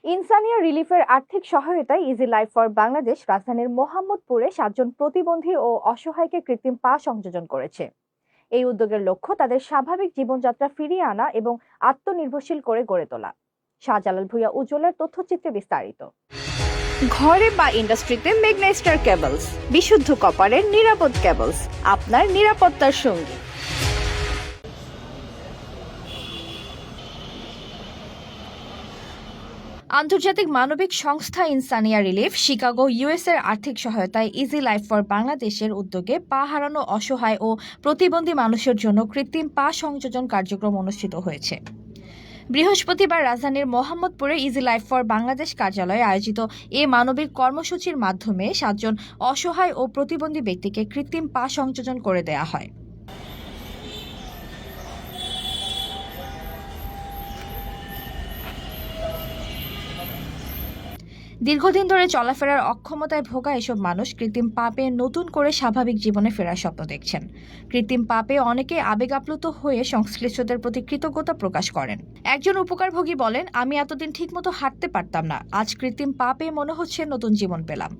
ইনসানিয়া রিলিফের আর্থিক সহায়তায় easy life for Bangladesh রাজধানীর মোহাম্মদপুরে 7 জন প্রতিবন্ধী ও অসহায়কে কৃত্রিম পা সংযোজন করেছে। এই উদ্যোগের লক্ষ্য তাদের স্বাভাবিক জীবনযাত্রা ফিরিয়ে আনা এবং আত্মনির্ভরশীল করে গড়ে তোলা। শাহজালাল ভুঁইয়া উজ্জ্বলের তথ্যচিত্রে বিস্তারিত। ঘরে বা ইন্ডাস্ট্রিতে মেঘনা স্টার কেবলস, বিশুদ্ধ কপারের নিরাপদ কেবলস, আপনার নিরাপত্তার সঙ্গী। আন্তর্জাতিক মানবিক সংস্থা ইনসানিয়া রিলিফ শিকাগো ইউএস এর আর্থিক সহায়তায় ইজি লাইফ ফর বাংলাদেশের উদ্যোগে পা হারানো অসহায় ও প্রতিবন্ধী মানুষের জন্য কৃত্রিম পা সংযোজন কার্যক্রম অনুষ্ঠিত হয়েছে। বৃহস্পতিবার রাজধানীর মোহাম্মদপুরে ইজি লাইফ ফর বাংলাদেশ কার্যালয়ে আয়োজিত এ মানবিক কর্মসূচির মাধ্যমে 7 জন অসহায় ও প্রতিবন্ধী ব্যক্তিকে কৃত্রিম পা সংযোজন করে দেয়া হয়। দীর্ঘদিন ধরে চলাফেরার অক্ষমতায় ভোগা এসব মানুষ কৃত্রিম পা পেয়ে নতুন করে স্বাভাবিক জীবনে ফেরার স্বপ্ন দেখছেন। কৃত্রিম পা পেয়ে অনেকে আবেগ আপ্লুত হয়ে সংশ্লিষ্টদের প্রতি কৃতজ্ঞতা প্রকাশ করেন। একজন উপকারভোগী বলেন, আমি এতদিন ঠিকমতো হাঁটতে পারতাম না, আজ কৃত্রিম পা পেয়ে মনে হচ্ছে নতুন জীবন পেলাম।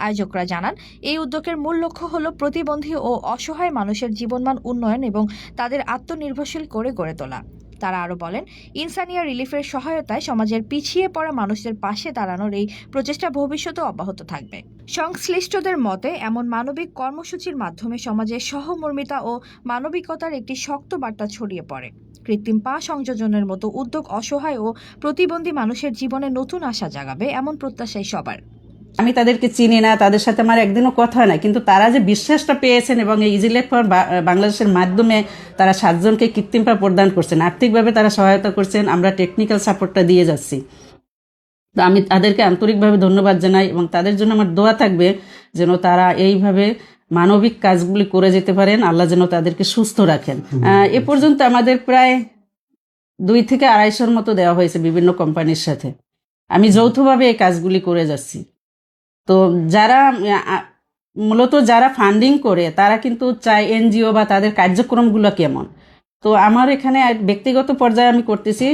আয়োজকরা জানান, এই উদ্যোগের মূল লক্ষ্য হল প্রতিবন্ধী ও অসহায় মানুষের জীবনমান উন্নয়ন এবং তাদের আত্মনির্ভরশীল করে গড়ে তোলা। তারা আরও বলেন, ইনসানিয়া রিলিফের সহায়তায় সমাজের পিছিয়ে পড়া মানুষদের পাশে দাঁড়ানোর এই প্রচেষ্টা ভবিষ্যতেও অব্যাহত থাকবে। সংশ্লিষ্টদের মতে, এমন মানবিক কর্মসূচির মাধ্যমে সমাজে সহমর্মিতা ও মানবিকতার একটি শক্ত বার্তা ছড়িয়ে পড়ে। কৃত্রিম পা সংযোজনের মতো উদ্যোগ অসহায় ও প্রতিবন্ধী মানুষের জীবনে নতুন আশা জাগাবে, এমন প্রত্যাশাই সবার। আমি তাদেরকে চিনি না, তাদের সাথে আমার একদিনও কথা হয় না, কিন্তু তারা যে বিশ্বাসটা পেয়েছেন এবং এই ইজি লাইফ ফর বাংলাদেশের মাধ্যমে তারা 7 জনকে কৃত্রিম পা প্রদান করছেন, আর্থিকভাবে তারা সহায়তা করছেন, আমরা টেকনিক্যাল সাপোর্টটা দিয়ে যাচ্ছি। তো আমি তাদেরকে আন্তরিকভাবে ধন্যবাদ জানাই এবং তাদের জন্য আমার দোয়া থাকবে যেন তারা এইভাবে মানবিক কাজগুলি করে যেতে পারেন, আল্লাহ যেন তাদেরকে সুস্থ রাখেন। এ পর্যন্ত আমাদের প্রায় 2 থেকে 250-র মতো দেওয়া হয়েছে বিভিন্ন কোম্পানির সাথে। আমি যৌথভাবে এই কাজগুলি করে যাচ্ছি। তো যারা মূলত যারা ফান্ডিং করে তারা কিন্তু চায় এনজিও বা তাদের কার্যক্রমগুলো কেমন। তো আমার এখানে ব্যক্তিগত পর্যায়ে আমি করতেছি,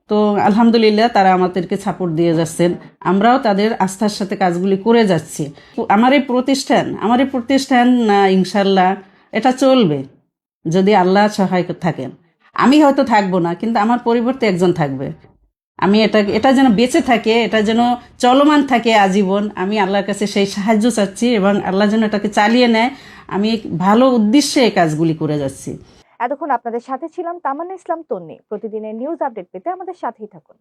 তো আলহামদুলিল্লাহ তারা আমাদেরকে সাপোর্ট দিয়ে যাচ্ছেন, আমরাও তাদের আস্থার সাথে কাজগুলি করে যাচ্ছি। আমার এই প্রতিষ্ঠান ইনশাল্লাহ এটা চলবে যদি আল্লাহ সহায় থাকেন। আমি হয়তো থাকবো না, কিন্তু আমার পরিবর্তে একজন থাকবে। আমি এটা যেন বেঁচে থাকে, এটা যেন চলমান থাকে আজীবন। আমি আল্লাহর কাছে সেই সাহায্য চাচ্ছি এবং আল্লাহ যেন এটাকে চালিয়ে নেয়। আমি ভালো উদ্দেশ্যে এই কাজগুলি করে যাচ্ছি। এতক্ষণ আপনাদের সাথে ছিলাম তামান্না ইসলাম তন্নি। প্রতিদিনের নিউজ আপডেট পেতে আমাদের সাথেই থাকুন।